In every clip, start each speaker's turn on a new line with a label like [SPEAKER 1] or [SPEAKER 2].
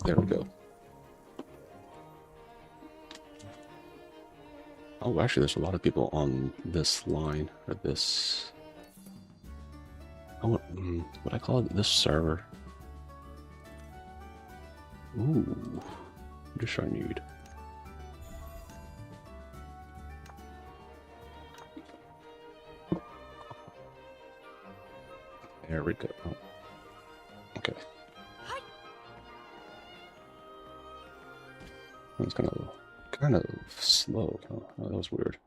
[SPEAKER 1] There we go. Oh, actually, there's a lot of people on this line, or this... Oh, what I call it? This server. Ooh, just I need. There we go. Oh, okay. It's kind of slow. Oh, that was weird.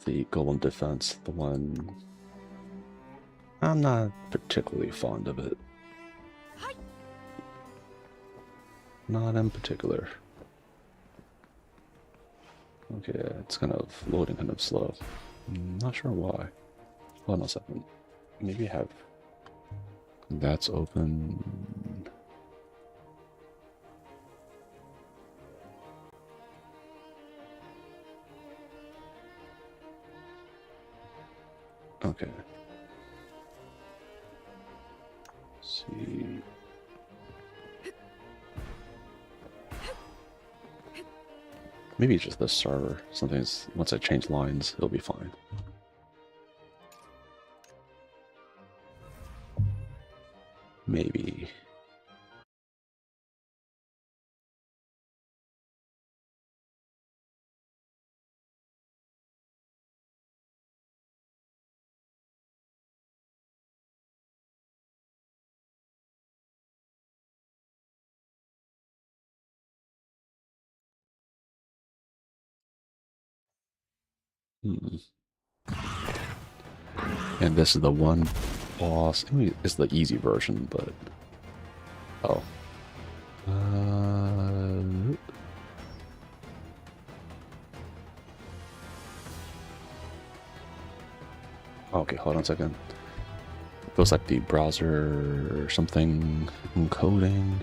[SPEAKER 1] The Golem Defense, the one... I'm not particularly fond of it. Not in particular. Okay, it's kind of loading kind of slow. Not sure why. Hold on a second. Maybe I have... That's open... Okay. Let's see... Maybe it's just the server. Something's... Once I change lines, it'll be fine. Maybe... Hmm. And this is the one boss. I mean, it's the easy version, but... Oh. Okay, hold on a second. Feels like the browser or something encoding.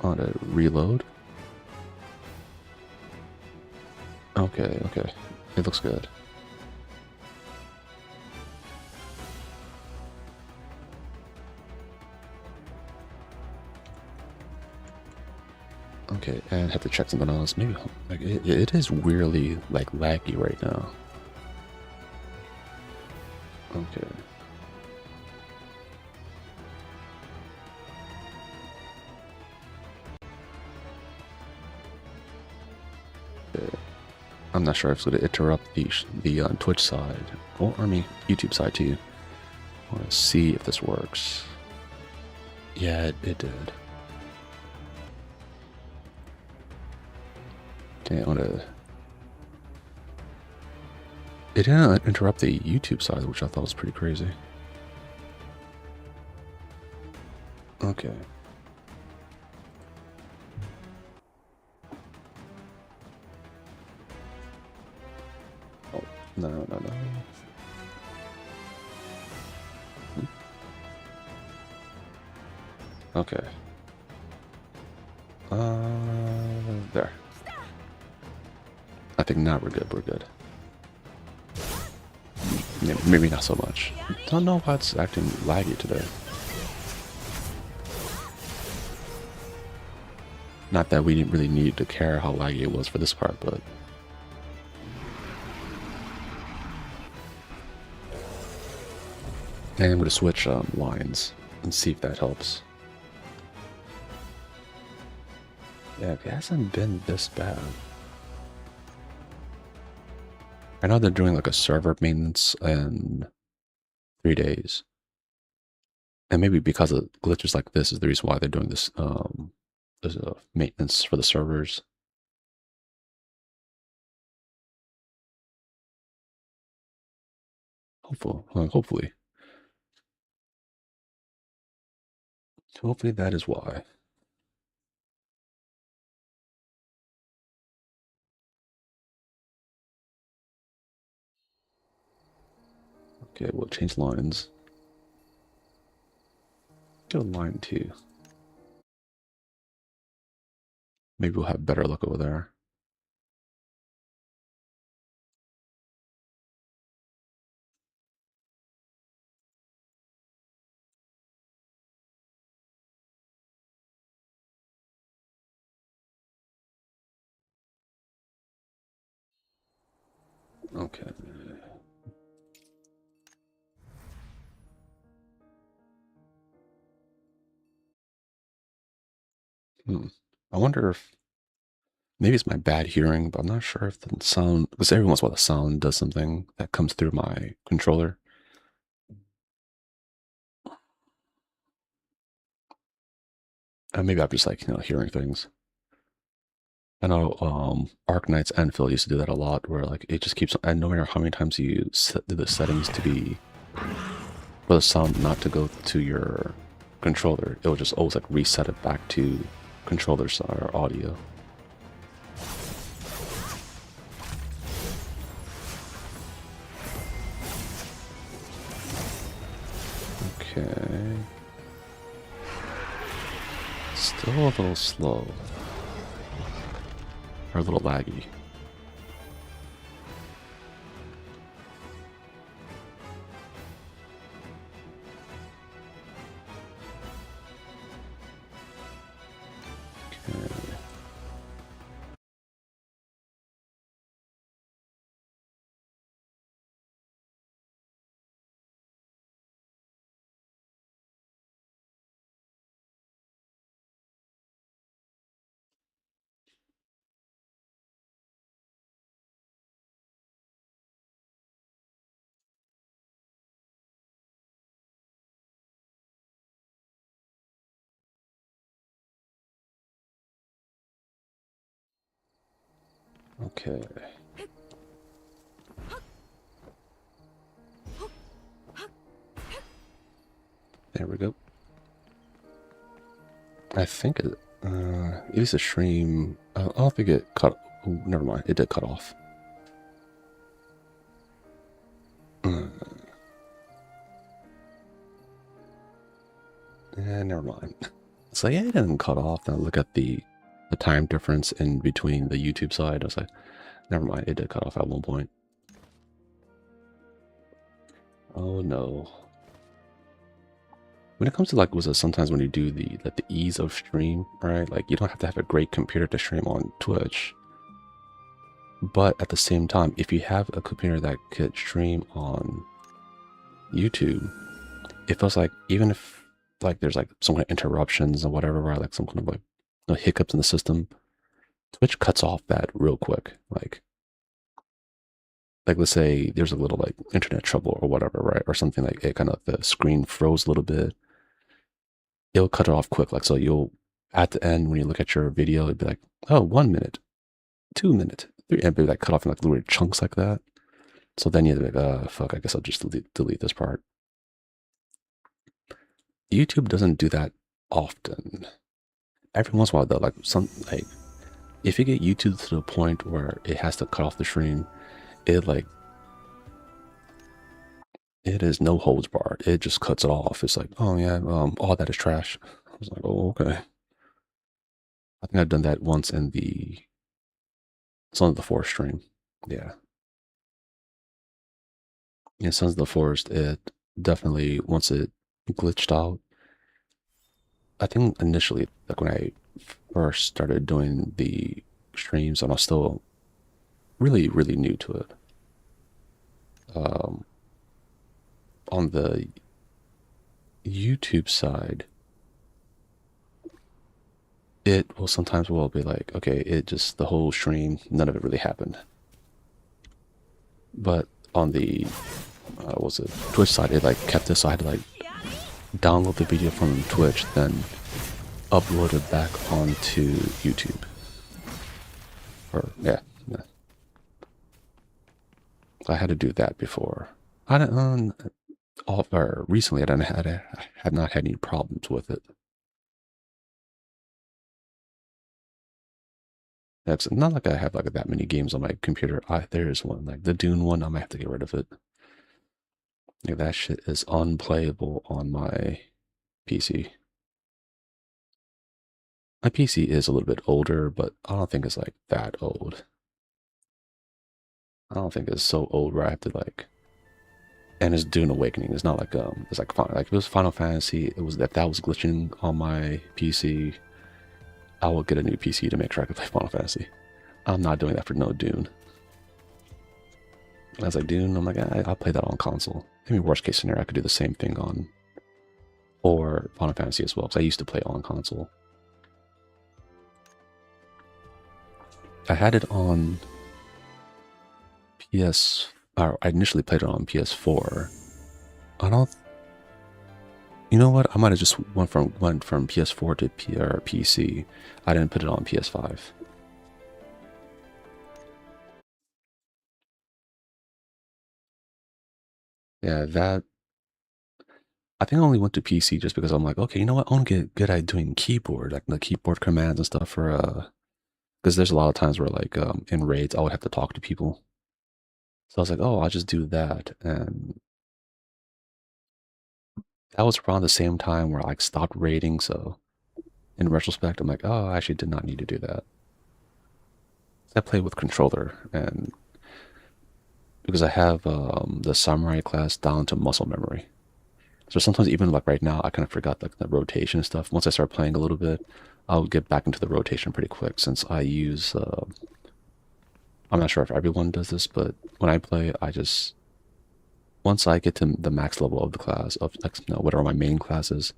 [SPEAKER 1] On to reload. Okay, okay. It looks good. Okay, and have to check something else. Maybe like it is weirdly like laggy right now. Okay. I'm not sure if it's going to interrupt the Twitch side, or I mean YouTube side too. I want to see if this works. Yeah, it did. Okay, I want to... It didn't interrupt the YouTube side, which I thought was pretty crazy. Okay. Oh, no, no, no. Okay. There. I think now we're good, we're good. Yeah, maybe not so much. Don't know why it's acting laggy today. Not that we didn't really need to care how laggy it was for this part, but... And I'm going to switch lines and see if that helps. Yeah, it hasn't been this bad. I know they're doing like a server maintenance in 3 days. And maybe because of glitches like this is the reason why they're doing this maintenance for the servers. Hopefully. Hopefully that is why. Okay, we'll change lines. Go line 2. Maybe we'll have better luck over there. Okay. Hmm. I wonder if maybe it's my bad hearing, but I'm not sure if the sound, because every once in a while the sound does something that comes through my controller. And maybe I'm just like, hearing things. I know Arc Knight's Enfield used to do that a lot, where like it just keeps, and no matter how many times you set the settings to be, for the sound not to go to your controller, it will just always like reset it back to controller side or audio. Okay. Still a little slow. Or a little laggy. Okay. Okay. There we go. I think it is a stream. I don't think it cut. Oh, never mind. It did cut off. Yeah, never mind. So yeah, it didn't cut off. Then look at the time difference in between the YouTube side. I was like, never mind. It did cut off at one point. Oh no. When it comes to like, was it sometimes when you do the ease of stream, right? Like you don't have to have a great computer to stream on Twitch. But at the same time, if you have a computer that could stream on YouTube, it feels like even if like there's like some kind of interruptions or whatever, right? Like some kind of like hiccups in the system, Twitch cuts off that real quick. Like let's say there's a little like internet trouble or whatever, right? Or something like it kind of the screen froze a little bit. It'll cut it off quick. Like so you'll at the end when you look at your video, it'd be like, oh, 1 minute, 2 minute, three, and it'd be like cut off in like little chunks like that. So then you'd be like, fuck, I guess I'll just delete this part. YouTube doesn't do that often. Every once in a while though, like if you get YouTube to the point where it has to cut off the stream, it like it is no holds barred. It just cuts it off. It's like, oh yeah, all that is trash. I was like, oh okay. I think I've done that once in the Sons of the Forest stream. Yeah. In Sons of the Forest, it definitely once it glitched out. I think initially, like when I first started doing the streams, and I was still really, really new to it. Um, on the YouTube side, it will sometimes will be like, okay, it just the whole stream, none of it really happened. But on the was it Twitch side, it like kept this. So I had to like download the video from Twitch, then upload it back onto YouTube. Or yeah, I had to do that before. I don't. Or recently, I had not had any problems with it. It's not like I have like that many games on my computer. There is one, like the Dune one. I might have to get rid of it. Like that shit is unplayable on my PC. My PC is a little bit older, but I don't think it's like that old. I don't think it's so old where I have to like. And it's Dune Awakening. It's not like it's like if it was Final Fantasy. It was that was glitching on my PC. I will get a new PC to make sure I can play Final Fantasy. I'm not doing that for no Dune. And I was like, Dune, I'm like, I'll play that on console. I mean, worst case scenario, I could do the same thing on or Final Fantasy as well, because I used to play on console. I had it on PS. Or I initially played it on PS4. I don't. You know what? I might have just went from PS4 to PC. I didn't put it on PS5. Yeah, that I think I only went to PC just because I'm like, okay, you know what? I want to get good at doing keyboard, like the keyboard commands and stuff for because there's a lot of times where like in raids I would have to talk to people. So I was like, oh, I'll just do that. And that was around the same time where I like stopped raiding. So in retrospect, I'm like, oh, I actually did not need to do that. I play with controller and because I have the samurai class down to muscle memory. So sometimes even like right now, I kind of forgot like the rotation and stuff. Once I start playing a little bit, I'll get back into the rotation pretty quick since I use. I'm not sure if everyone does this, but when I play, I just once I get to the max level of the class of like, whatever my main class is,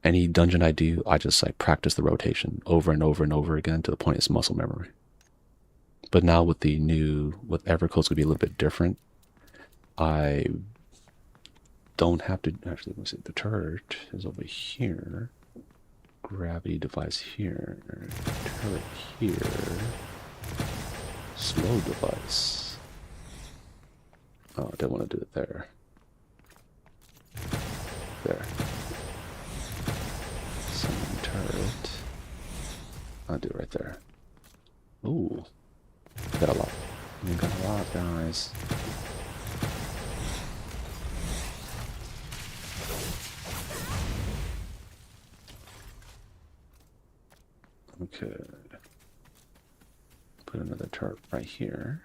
[SPEAKER 1] any dungeon I do, I just like practice the rotation over and over and over again to the point it's muscle memory. But now with the new, with Evercode's gonna be a little bit different. I don't have to actually. Let's see. The turret is over here. Gravity device here. Turret here. Slow device. Oh, I didn't want to do it there. There. Summon turret. I'll do it right there. Ooh. Got a lot. We got a lot, guys. Okay. Put another turret right here.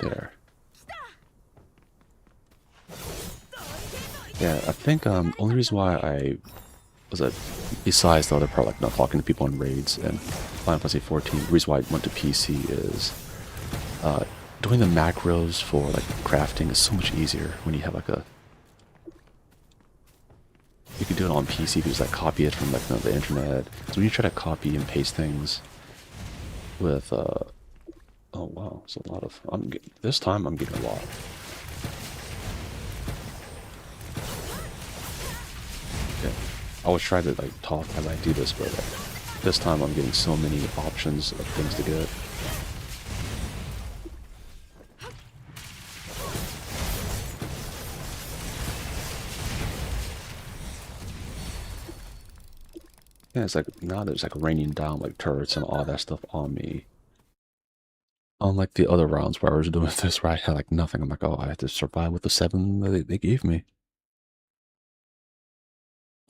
[SPEAKER 1] There. Yeah, I think only reason why I was besides the other part, like not talking to people on raids and Final Fantasy 14, the reason why I went to PC is uh, doing the macros for like crafting is so much easier when you have like a. You can do it on PC, you can just like copy it from like the internet. So when you try to copy and paste things with oh wow, it's a lot of this time I'm getting a lot. Okay. I always try to like talk as I do this, but this time I'm getting so many options of things to get. Yeah, it's like now there's like raining down like turrets and all that stuff on me. Unlike the other rounds where I was doing this, where I had like nothing. I'm like, oh, I have to survive with the 7 that they gave me.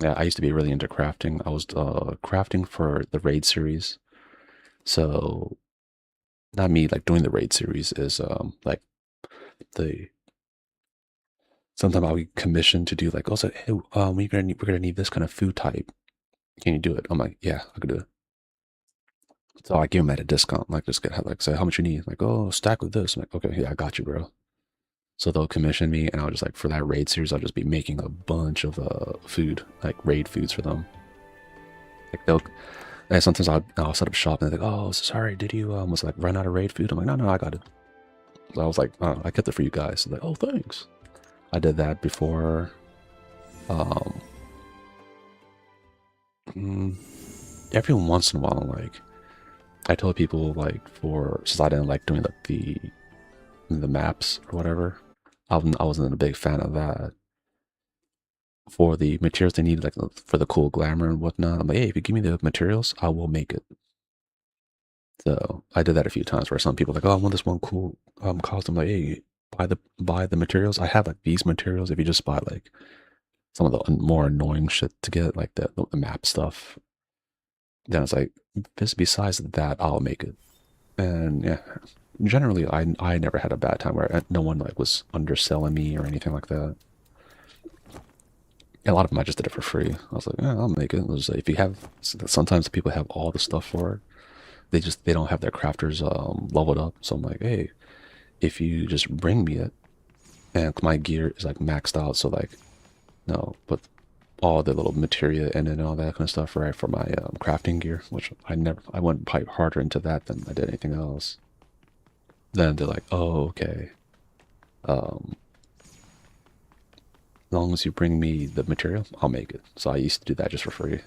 [SPEAKER 1] Yeah, I used to be really into crafting. I was crafting for the raid series. So not me like doing the raid series is like the sometimes I'll be commissioned to do like also hey we're gonna need this kind of food type. Can you do it? I'm like, yeah, I can do it. So I give them at a discount. Like just get like say how much you need. Like, oh, stack with this. I'm like, okay, yeah, I got you, bro. So they'll commission me, and I'll just like for that raid series, I'll just be making a bunch of food, like raid foods for them. Like they'll, and sometimes I'll set up shop, and they're like, oh, sorry, did you was like run out of raid food? I'm like, no, no, I got it. So I was like, oh, I kept it for you guys. So like, oh, thanks. I did that before. Um, mm, every once in a while, like I told people like for since I didn't like doing like the maps or whatever, I wasn't a big fan of that. For the materials they need, like for the cool glamour and whatnot, I'm like, hey, if you give me the materials, I will make it. So I did that a few times where some people are like, oh, I want this one cool costume. Like, hey, buy the materials. I have like these materials. If you just buy like some of the more annoying shit to get, like the map stuff. Then it's like, besides that, I'll make it. And yeah, generally, I never had a bad time where no one like was underselling me or anything like that. And a lot of them I just did it for free. I was like, yeah, I'll make it. It was like, if you have, sometimes people have all the stuff for it. They don't have their crafters leveled up. So I'm like, hey, if you just bring me it, and my gear is like maxed out, so like no, but all the little materia and all that kind of stuff, right, for my crafting gear, which I went pipe harder into that than I did anything else. Then they're like, oh, okay. Um, as long as you bring me the material, I'll make it. So I used to do that just for free.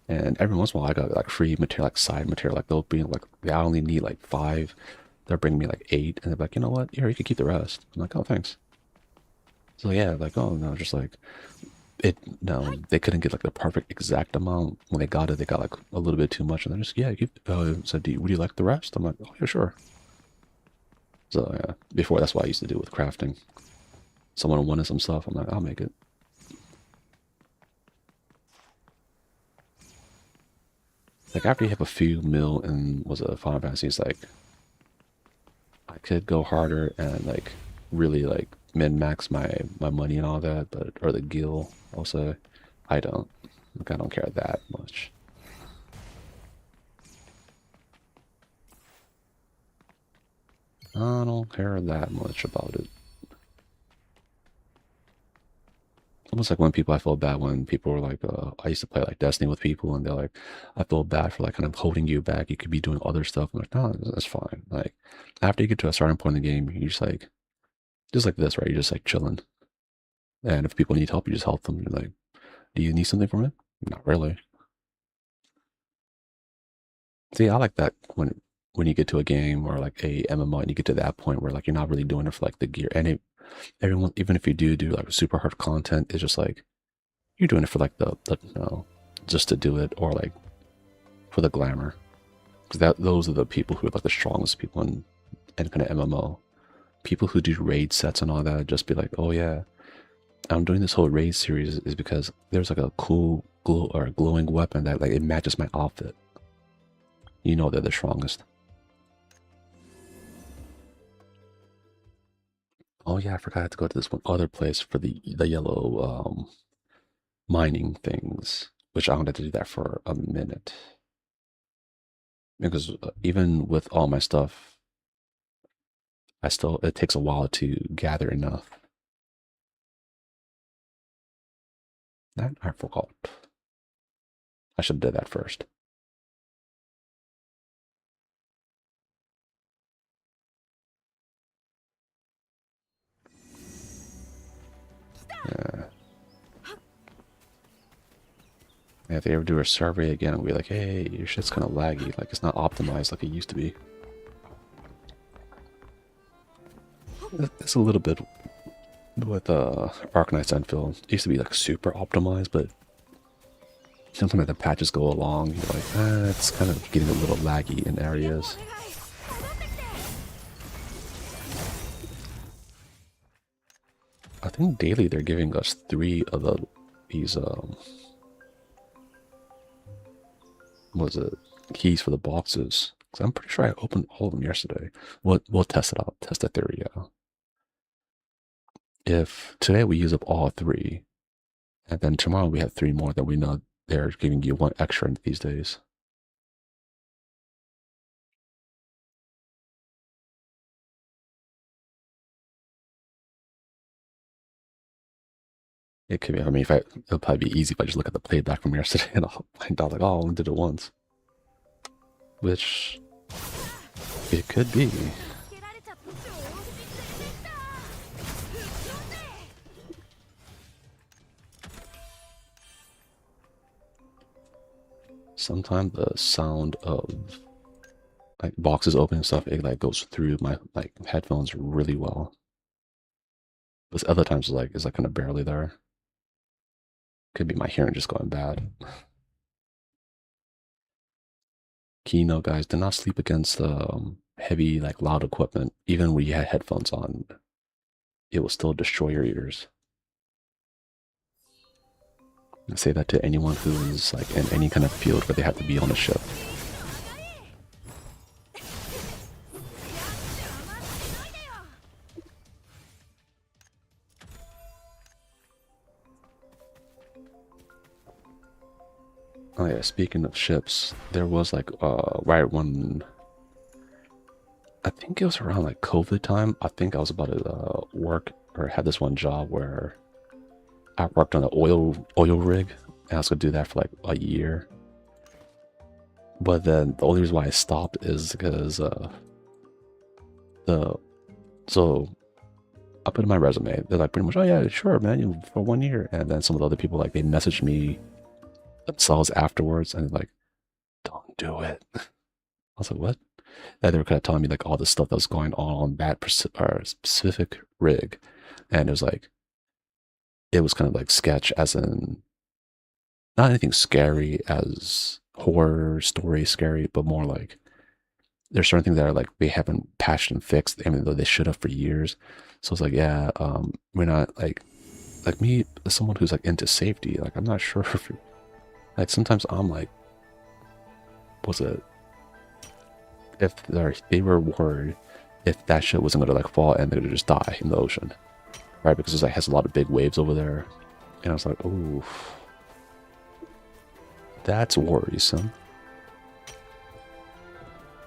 [SPEAKER 1] And every once in a while, I got like free material, like side material. Like they'll be like, I only need like 5. They're bringing me like 8, and they're like, you know what? Here, you can keep the rest. I'm like, oh, thanks. So yeah, like, oh no, just like it. No, they couldn't get like the perfect exact amount. When they got it, they got like a little bit too much, and they're just yeah. So would you like the rest? I'm like, oh yeah, sure. So yeah, before that's what I used to do with crafting. Someone wanted some stuff, I'm like, I'll make it. Like after you have a few mil and was a Final Fantasy, it's like I could go harder and like really like min max my money and all that, but or the gil also. I don't. Like I don't care that much. I don't care that much about it. Almost like when people, I feel bad when people were like, I used to play like Destiny with people and they're like, I feel bad for like kind of holding you back. You could be doing other stuff. I'm like, no, that's fine. Like after you get to a certain point in the game, you just like this, right? You're just like chilling. And if people need help, you just help them. You're like, do you need something from it? Not really. See, I like that when you get to a game or like a MMO and you get to that point where like you're not really doing it for like the gear. And everyone, even if you do like super hard content, it's just like you're doing it for like the just to do it or like for the glamour. Because those are the people who are like the strongest people in kind of MMO. People who do raid sets and all that just be like, oh yeah, I'm doing this whole raid series is because there's like a cool glow or a glowing weapon that like it matches my outfit. You know they're the strongest. Oh yeah, I forgot I had to go to this one other place for the yellow mining things, which I wanted to do that for a minute because even with all my stuff, it takes a while to gather enough. That I forgot. I should have did that first. Yeah. If they ever do a survey again, we'll be like, hey, your shit's kind of laggy. Like, it's not optimized like it used to be. It's a little bit with Arknight's Enfield. It used to be like super optimized, but sometimes the patches go along, you're like, it's kind of getting a little laggy in areas. I think daily they're giving us 3 of these was it keys for the boxes. So I'm pretty sure I opened all of them yesterday. We'll test it out. Test the theory out. If today we use up all 3, and then tomorrow we have 3 more, then we know they're giving you 1 extra these days. It could be. I mean, it'll probably be easy if I just look at the playback from yesterday and I'll find out like, oh, I only did it once, which it could be. Sometimes the sound of like boxes open and stuff, it like goes through my like headphones really well. But other times it's like kind of barely there. Could be my hearing just going bad. Keynote guys, do not sleep against heavy like loud equipment, even when you had headphones on. it will still destroy your ears. I say that to anyone who is like in any kind of field where they have to be on a ship. Oh yeah, speaking of ships, there was like right when I think it was around like COVID time. I think I was about to work or had this one job where I worked on an oil rig, and I was gonna do that for like a year. But then the only reason why I stopped is because the so I put in my resume. They're like pretty much, oh yeah, sure, man, you for 1 year. And then some of the other people like they messaged me themselves afterwards and like, don't do it. I was like, what? And they were kind of telling me like all the stuff that was going on that specific rig, and it was like it was kind of like sketch, as in not anything scary as horror story scary, but more like there's certain things that are like they haven't patched and fixed, even though they should have for years. So it's like, yeah, we're not like me as someone who's like into safety. Like I'm not sure if like sometimes I'm like, was it if they were worried if that shit wasn't gonna like fall and they're gonna just die in the ocean, right? Because it like has a lot of big waves over there, and I was like, oh, that's worrisome.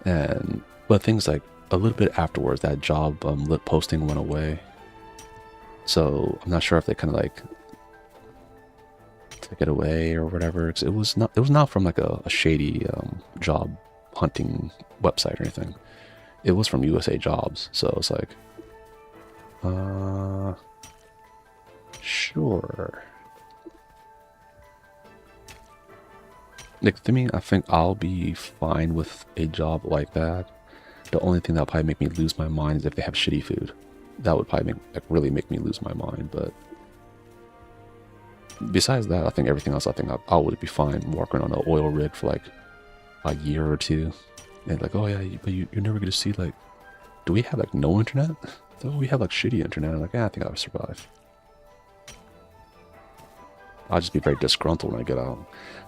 [SPEAKER 1] And but things like a little bit afterwards, that job lit posting went away, so I'm not sure if they kind of like took it away or whatever. 'Cause it was not from like a shady job hunting website or anything. It was from USA Jobs, so it's like, sure. Like to me, I think I'll be fine with a job like that. The only thing that'll probably make me lose my mind is if they have shitty food. That would probably really make me lose my mind. But besides that, I think everything else, I would be fine working on an oil rig for like a year or two. And like, oh yeah, but you're never gonna see like, do we have like no internet? So we have like shitty internet. I'm like, yeah, I think I'll survive. I'll just be very disgruntled when I get out.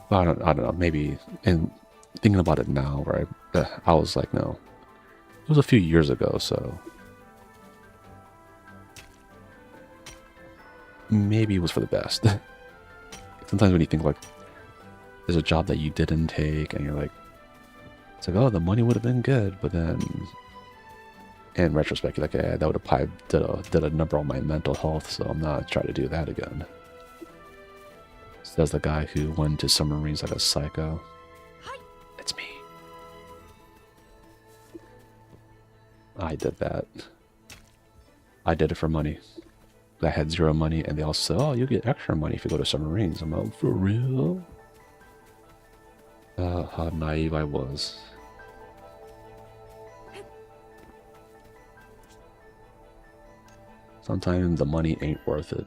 [SPEAKER 1] But I don't know, maybe, and thinking about it now, right, I was like, no. It was a few years ago, so maybe it was for the best. Sometimes when you think like, there's a job that you didn't take, and you're like, it's like, oh, the money would have been good, but then in retrospect, you're like, yeah, that would have probably did a number on my mental health, so I'm not trying to do that again. Says the guy who went to submarines like a psycho. It's me. I did that. I did it for money. I had zero money, and they all said, oh, you get extra money if you go to submarines. I'm like, for real? How naive I was. Sometimes the money ain't worth it.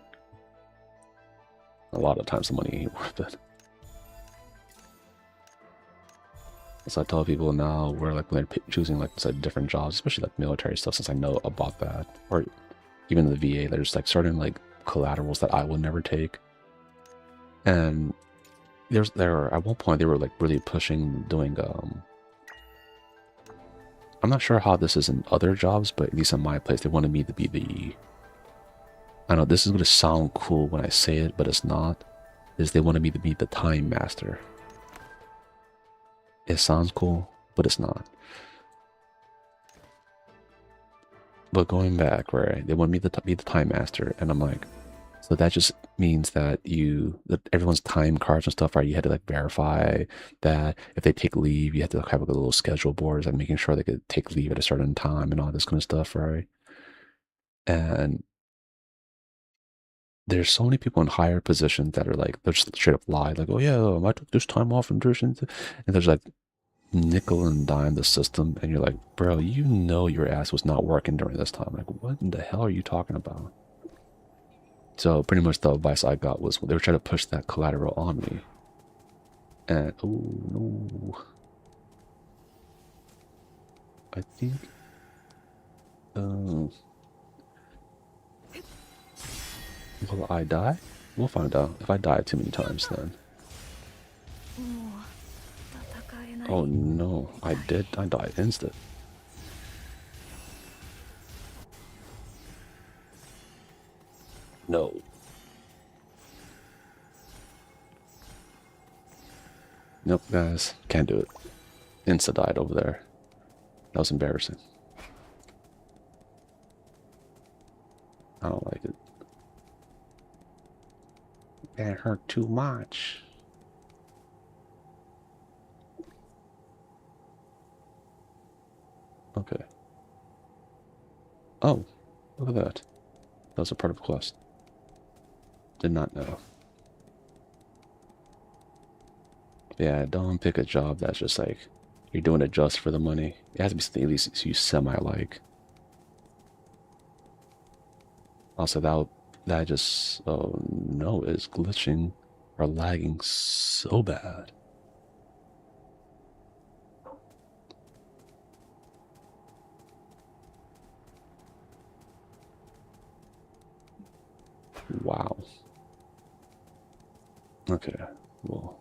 [SPEAKER 1] A lot of times the money ain't worth it. So I tell people now, where like when they're choosing like different jobs, especially like military stuff, since I know about that, or even the VA, there's like certain like collaterals that I would never take. And at one point they were like really pushing doing I'm not sure how this is in other jobs, but at least in my place they wanted me to be the, I know this is going to sound cool when I say it, but it's not, is they wanted me to be the time master. It sounds cool, but it's not. But going back, right, they want me to be the time master, and I'm like, so that just means that everyone's time cards and stuff, right? You had to like verify that if they take leave, you had to have like a little schedule boards, like making sure they could take leave at a certain time and all this kind of stuff, right? And there's so many people in higher positions that are like, they're just straight up lie, like, oh yeah, I took this time off from this, and there's like nickel and dime the system, and you're like, bro, you know your ass was not working during this time. Like, what in the hell are you talking about? So pretty much the advice I got was they were trying to push that collateral on me. And, oh no. I think, Will I die? We'll find out. If I die too many times, then. Oh no, I did. I died instant. No. Nope, guys. Can't do it. Insta died over there. That was embarrassing. I don't like it. That hurt too much. Okay. Oh, look at that. That was a part of a quest. Did not know. Yeah, don't pick a job that's just like, you're doing it just for the money. It has to be something at least you semi-like. Also, that just, oh no, it's glitching or lagging so bad. Wow. Okay, well,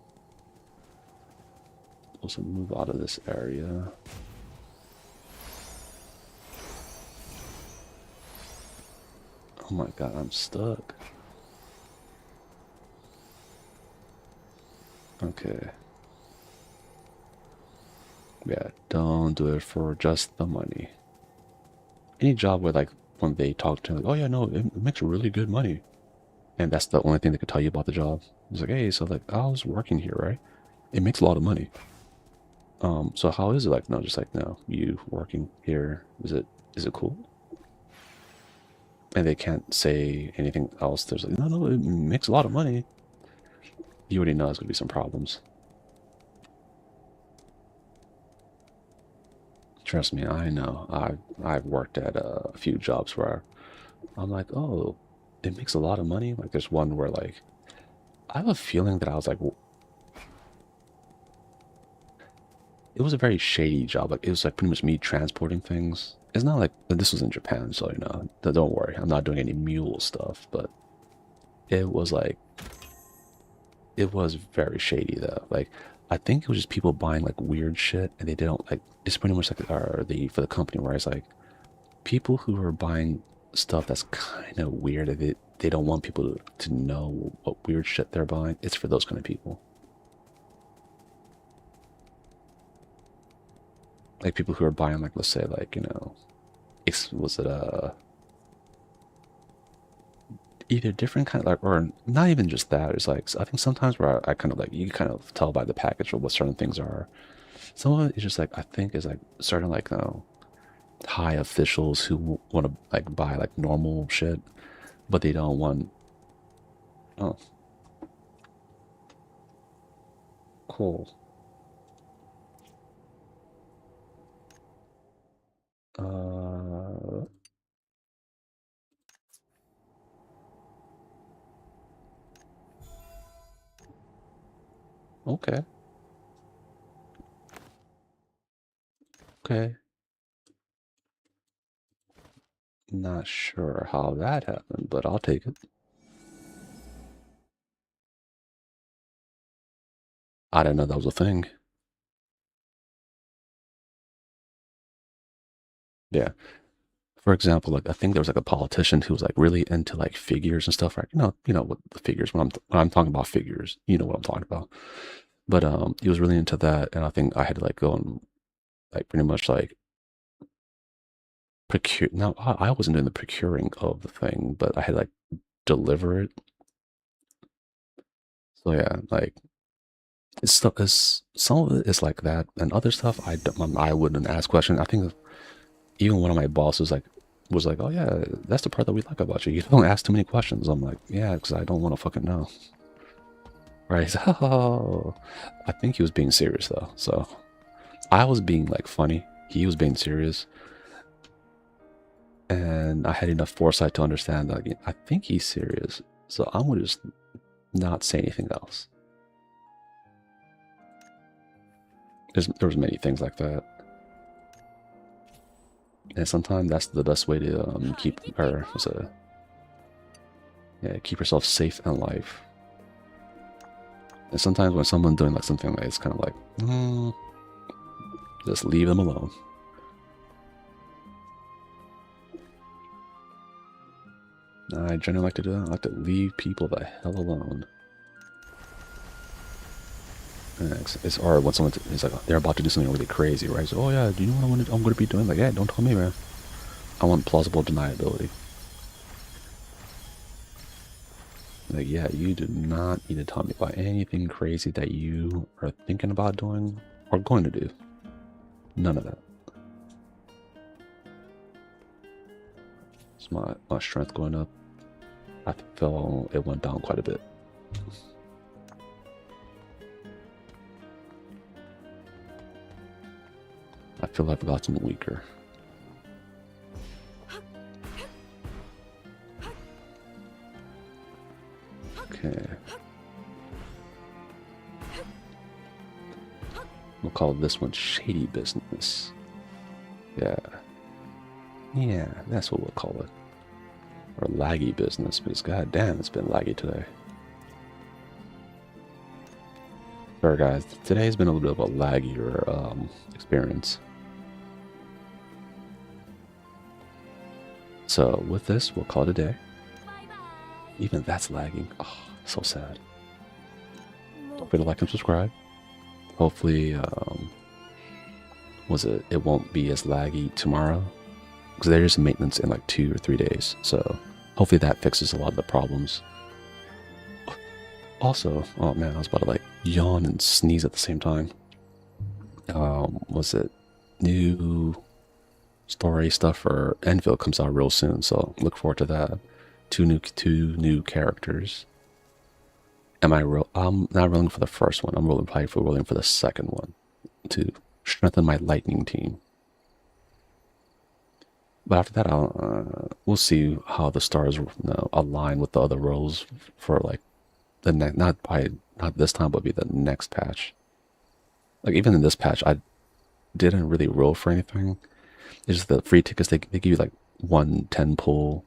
[SPEAKER 1] also move out of this area. Oh my god, I'm stuck. Okay. Yeah, don't do it for just the money. Any job where like when they talk to you, like, oh yeah, no, it makes really good money. And that's the only thing they could tell you about the job. It's like, hey, so like I was working here, right? It makes a lot of money. So how is it? Like, no, just like, no, you working here, is it cool? And they can't say anything else. There's like, no, it makes a lot of money. You already know there's gonna be some problems. Trust me, I know. I've worked at a few jobs where I'm like, oh, it makes a lot of money. Like there's one where like I have a feeling that I was like, it was a very shady job. Like it was like pretty much me transporting things. It's not like this was in Japan, so you know, don't worry. I'm not doing any mule stuff, but it was like it was very shady though. Like I think it was just people buying like weird shit, and they didn't like. It's pretty much like for the company where it's like people who are buying stuff that's kind of weird. They don't want people to know what weird shit they're buying. It's for those kind of people. Like people who are buying like, let's say like, you know, was it either different kind of like, or not even just that. It's like I think sometimes where I kind of like you kind of tell by the package of what certain things are. Some of it is just like I think is like certain like high officials who want to like buy like normal shit, but they don't want. Oh, cool. Uh, okay, okay. Not sure how that happened, but I'll take it. I didn't know that was a thing. Yeah. For example, like I think there was like a politician who was like really into like figures and stuff, right? You know what the figures when I'm talking about figures, you know what I'm talking about. But he was really into that, and I think I had to like go and like pretty much like procure. Now I wasn't doing the procuring of the thing, but I had to, like deliver it. So yeah, like it's stuff is some of it is like that, and other stuff I wouldn't ask questions. I think even one of my bosses like was like, "Oh yeah, that's the part that we like about you. You don't ask too many questions." I'm like, "Yeah, because I don't want to fucking know." Right? He's like, oh, I think he was being serious though. So I was being like funny. He was being serious, and I had enough foresight to understand that I think he's serious. So I'm gonna just not say anything else. There was many things like that, and sometimes that's the best way to keep or was a Yeah, keep yourself safe in life. And sometimes when someone's doing like something like it's kind of like, just leave them alone. I generally like to do that. I like to leave people the hell alone. And it's hard when someone is like they're about to do something really crazy, right? So, oh yeah, do you know what I'm going to be doing? Like, yeah, don't tell me, man. I want plausible deniability. Like, yeah, you do not need to tell me about anything crazy that you are thinking about doing or going to do. None of that. It's my strength going up. I feel it went down quite a bit. I feel I've gotten weaker. Okay. We'll call this one shady business. Yeah. Yeah, that's what we'll call it. Or laggy business, because goddamn, it's been laggy today. Sorry guys, today's been a little bit of a laggier experience. So with this, we'll call it a day. Even that's lagging. Oh, so sad. Don't forget to like and subscribe. Hopefully, it won't be as laggy tomorrow. Because there is maintenance in like 2 or 3 days. So hopefully that fixes a lot of the problems. Also, oh man, I was about to like yawn and sneeze at the same time. New story stuff for Enfield comes out real soon, so look forward to that. Two new characters. I'm not rolling for the first one. I'm rolling for the second one to strengthen my lightning team. But after that, we'll see how the stars align with the other roles for like the not this time, but be the next patch. Like even in this patch, I didn't really roll for anything. It's just the free tickets. They give you like 110 pull,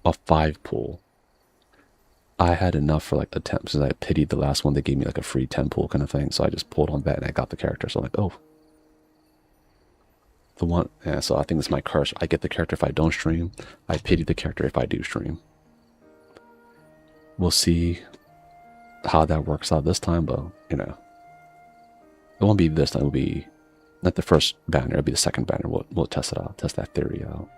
[SPEAKER 1] a 5 pull. I had enough for like attempts, and I pitied the last one. They gave me like a free 10 pull kind of thing, so I just pulled on that and I got the character. So I'm like, oh. The one, yeah, so I think it's my curse. I get the character if I don't stream. I pity the character if I do stream. We'll see how that works out this time, but it won't be this time. It'll be not the first banner. It'll be the second banner. We'll test it out, test that theory out.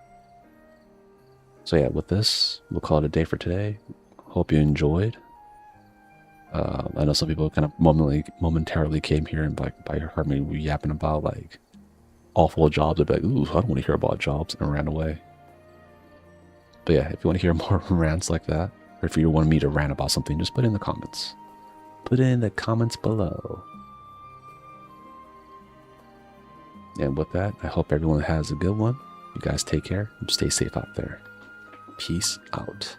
[SPEAKER 1] So yeah, with this, we'll call it a day for today. Hope you enjoyed. I know some people kind of momentarily came here and like heard me yapping about like awful jobs. I'd be like, ooh, I don't want to hear about jobs, and ran away. But yeah, if you want to hear more rants like that, or if you want me to rant about something, just put it in the comments. Put it in the comments below. And with that, I hope everyone has a good one. You guys take care and stay safe out there. Peace out.